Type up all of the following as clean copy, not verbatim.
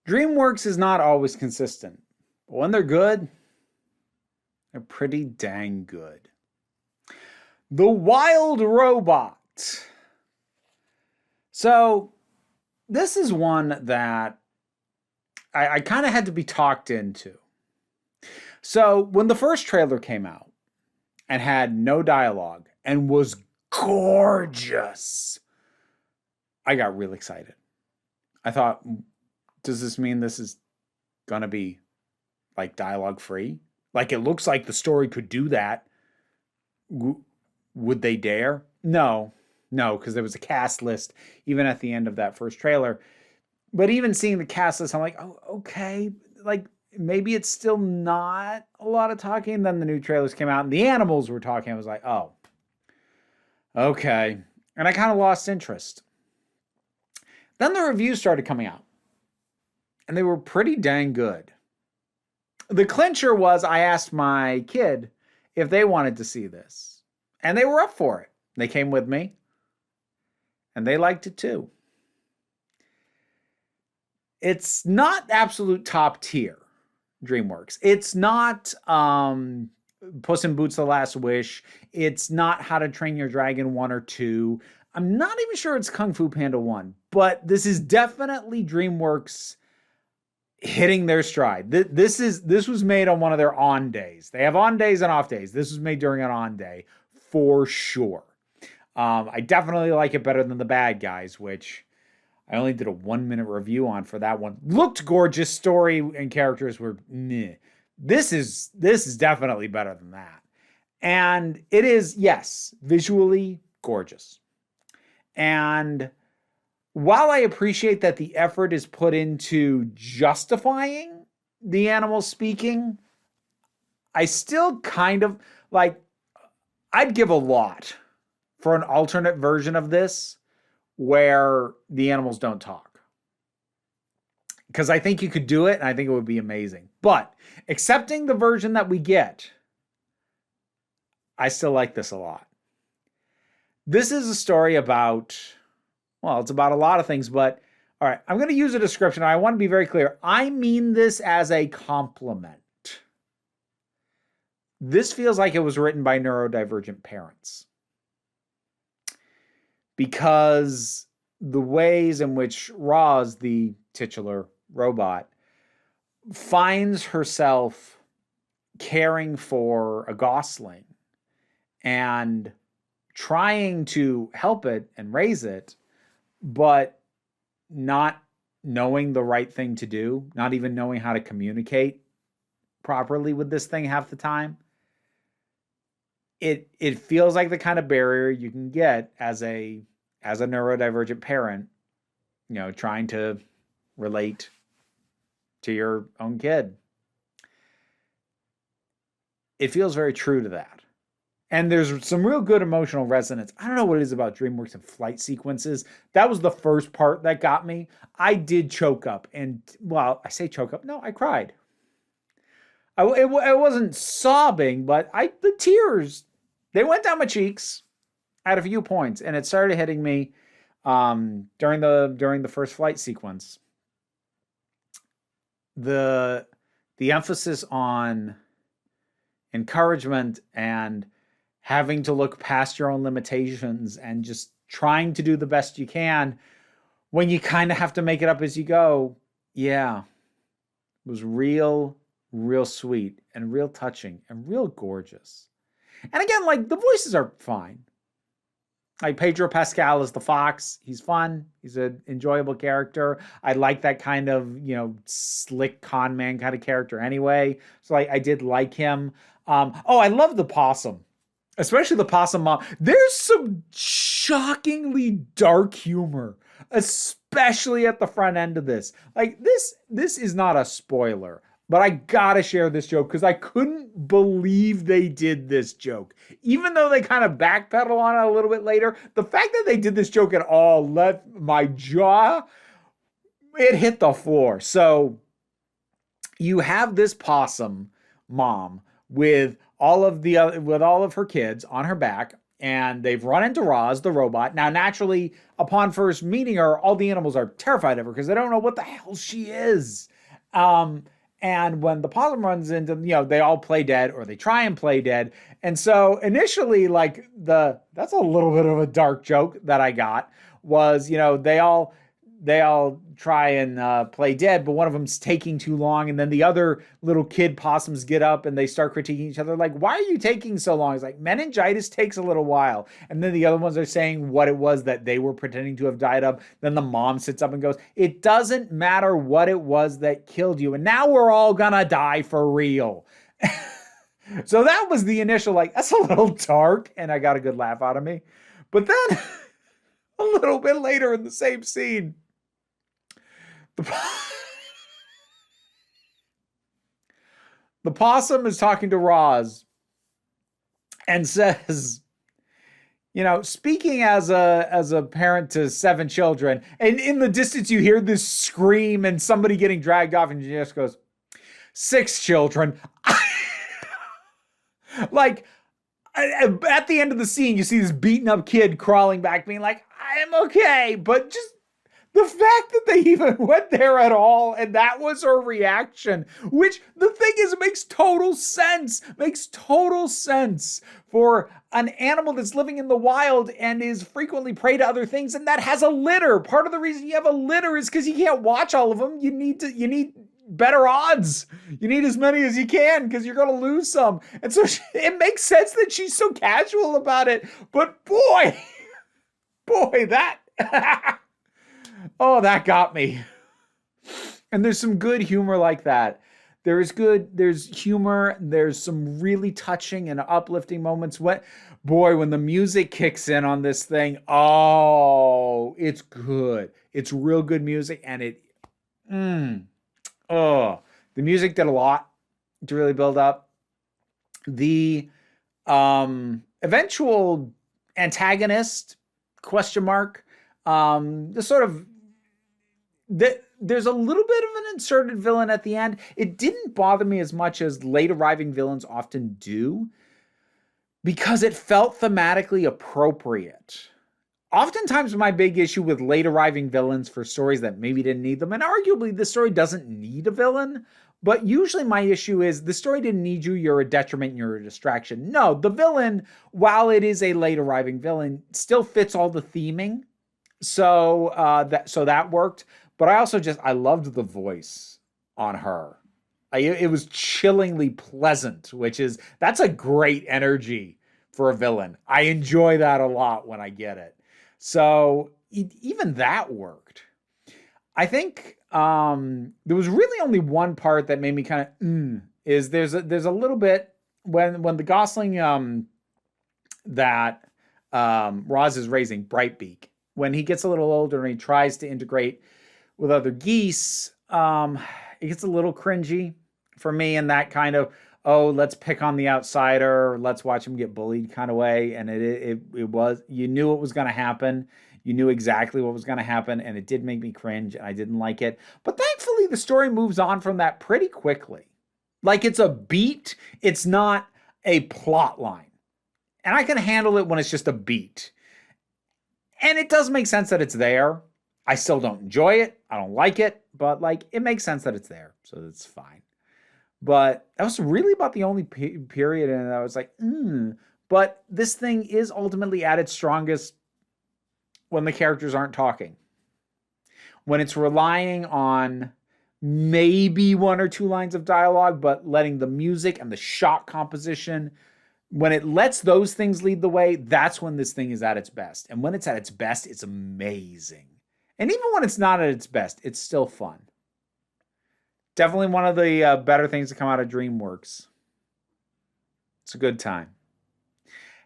DreamWorks is not always consistent, but when they're good, they're pretty dang good. The Wild Robot. So, this is one that I kind of had to be talked into. So, when the first trailer came out and had no dialogue and was gorgeous, I got real excited. I thought, does this mean this is going to be like dialogue free? Like it looks like the story could do that. Would they dare? No, because there was a cast list even at the end of that first trailer. But even seeing the cast list, I'm like, oh, okay. Like maybe it's still not a lot of talking. Then the new trailers came out and the animals were talking. I was like, oh, okay. And I kind of lost interest. Then the reviews started coming out. And they were pretty dang good. The clincher was I asked my kid if they wanted to see this. And they were up for it. They came with me. And they liked it too. It's not absolute top tier DreamWorks. It's not Puss in Boots: The Last Wish. It's not How to Train Your Dragon 1 or 2. I'm not even sure it's Kung Fu Panda 1. But this is definitely DreamWorks hitting their stride. This was made on one of their on days. They have on days and off days. This was made during an on day for sure. I definitely like it better than The Bad Guys, which I only did a 1-minute review on for that one. Looked gorgeous. Story and characters were meh. This is definitely better than that. And it is, yes, visually gorgeous. And while I appreciate that the effort is put into justifying the animals speaking, I still kind of like, I'd give a lot for an alternate version of this where the animals don't talk. Because I think you could do it and I think it would be amazing. But accepting the version that we get, I still like this a lot. This is a story about, well, it's about a lot of things, but all right, I'm going to use a description. I want to be very clear. I mean this as a compliment. This feels like it was written by neurodivergent parents. Because the ways in which Roz, the titular robot, finds herself caring for a gosling and trying to help it and raise it, but not knowing the right thing to do, not even knowing how to communicate properly with this thing half the time. It feels like the kind of barrier you can get as a neurodivergent parent, trying to relate to your own kid. It feels very true to that. And there's some real good emotional resonance. I don't know what it is about DreamWorks and flight sequences. That was the first part that got me. I did choke up. And, well, I say choke up. No, I cried. I wasn't sobbing, but the tears, they went down my cheeks at a few points. And it started hitting me during the first flight sequence. The emphasis on encouragement and having to look past your own limitations and just trying to do the best you can when you kind of have to make it up as you go. Yeah, it was real sweet and real touching and real gorgeous. And again, like the voices are fine. Like Pedro Pascal is the fox. He's fun. He's an enjoyable character. I like that kind of, slick con man kind of character anyway. So I did like him. I love the possum. Especially the possum mom. There's some shockingly dark humor, especially at the front end of this. Like this is not a spoiler, but I gotta share this joke because I couldn't believe they did this joke. Even though they kind of backpedal on it a little bit later, the fact that they did this joke at all let my jaw, it hit the floor. So you have this possum mom with all of her kids on her back, and they've run into Roz, the robot. Now, naturally, upon first meeting her, all the animals are terrified of her because they don't know what the hell she is. And when the possum runs into them, they all play dead, or they try and play dead. And so initially, like, that's a little bit of a dark joke that I got was, they all try and play dead, but one of them's taking too long. And then the other little kid possums get up and they start critiquing each other. Like, why are you taking so long? It's like, meningitis takes a little while. And then the other ones are saying what it was that they were pretending to have died of. Then the mom sits up and goes, it doesn't matter what it was that killed you. And now we're all gonna die for real. So that was the initial, like, that's a little dark. And I got a good laugh out of me. But then a little bit later in the same scene, the possum is talking to Roz and says, speaking as a parent to 7 children, and in the distance you hear this scream and somebody getting dragged off, and she just goes, 6 children. Like, at the end of the scene, you see this beaten up kid crawling back, being like, I am okay, but just the fact that they even went there at all, and that was her reaction, which the thing is, it makes total sense for an animal that's living in the wild and is frequently prey to other things, and that has a litter. Part of the reason you have a litter is because you can't watch all of them. You need better odds. You need as many as you can because you're going to lose some. And so it makes sense that she's so casual about it. But boy, that... Oh, that got me. And there's some good humor like that. There's humor. There's some really touching and uplifting moments. When the music kicks in on this thing, oh, it's good. It's real good music. And the music did a lot to really build up. The eventual antagonist, ? There's a little bit of an inserted villain at the end. It didn't bother me as much as late arriving villains often do, because it felt thematically appropriate. Oftentimes my big issue with late arriving villains for stories that maybe didn't need them, and arguably this story doesn't need a villain, but usually my issue is the story didn't need you, you're a detriment, you're a distraction. No, the villain, while it is a late arriving villain, still fits all the theming. So that worked. But I loved the voice on her. It was chillingly pleasant, that's a great energy for a villain. I enjoy that a lot when I get it. So even that worked. I think there was really only one part that made me kind of is there's a little bit when the Gosling that Roz is raising, Brightbeak, when he gets a little older and he tries to integrate with other geese, it gets a little cringy for me in that kind of, let's pick on the outsider, let's watch him get bullied kind of way. And it was, you knew it was going to happen. You knew exactly what was going to happen, and it did make me cringe, and I didn't like it. But thankfully, the story moves on from that pretty quickly. Like, it's a beat. It's not a plot line. And I can handle it when it's just a beat. And it does make sense that it's there. I still don't enjoy it. I don't like it. But, it makes sense that it's there. So it's fine. But that was really about the only period, and I was like, But this thing is ultimately at its strongest when the characters aren't talking. When it's relying on maybe 1 or 2 lines of dialogue, but letting the music and the shot composition, when it lets those things lead the way, that's when this thing is at its best. And when it's at its best, it's amazing. And even when it's not at its best, it's still fun. Definitely one of the better things to come out of DreamWorks. It's a good time.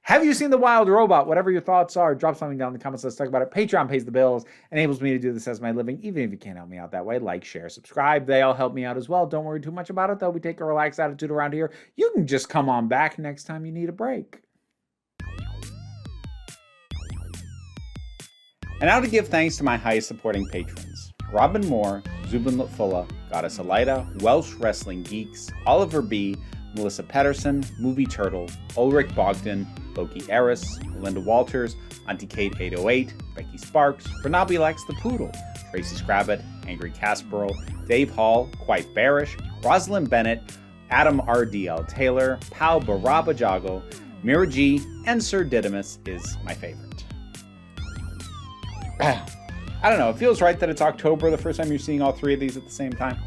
Have you seen The Wild Robot? Whatever your thoughts are, drop something down in the comments. Let's talk about it. Patreon pays the bills, enables me to do this as my living, even if you can't help me out that way. Like, share, subscribe. They all help me out as well. Don't worry too much about it, though. We take a relaxed attitude around here. You can just come on back next time you need a break. And now to give thanks to my highest supporting patrons: Robin Moore, Zubin Lutfulla, Goddess Elida, Welsh Wrestling Geeks, Oliver B., Melissa Pedersen, Movie Turtle, Ulrich Bogdan, Loki Eris, Melinda Walters, Auntie Kate 808, Becky Sparks, Bernabe Likes the Poodle, Tracy Scrabbit, Angry Casperl, Dave Hall, Quite Bearish, Rosalind Bennett, Adam RDL Taylor, Pau Baraba Jago, Mira G, and Sir Didymus is my favorite. I don't know, it feels right that it's October the first time you're seeing all three of these at the same time.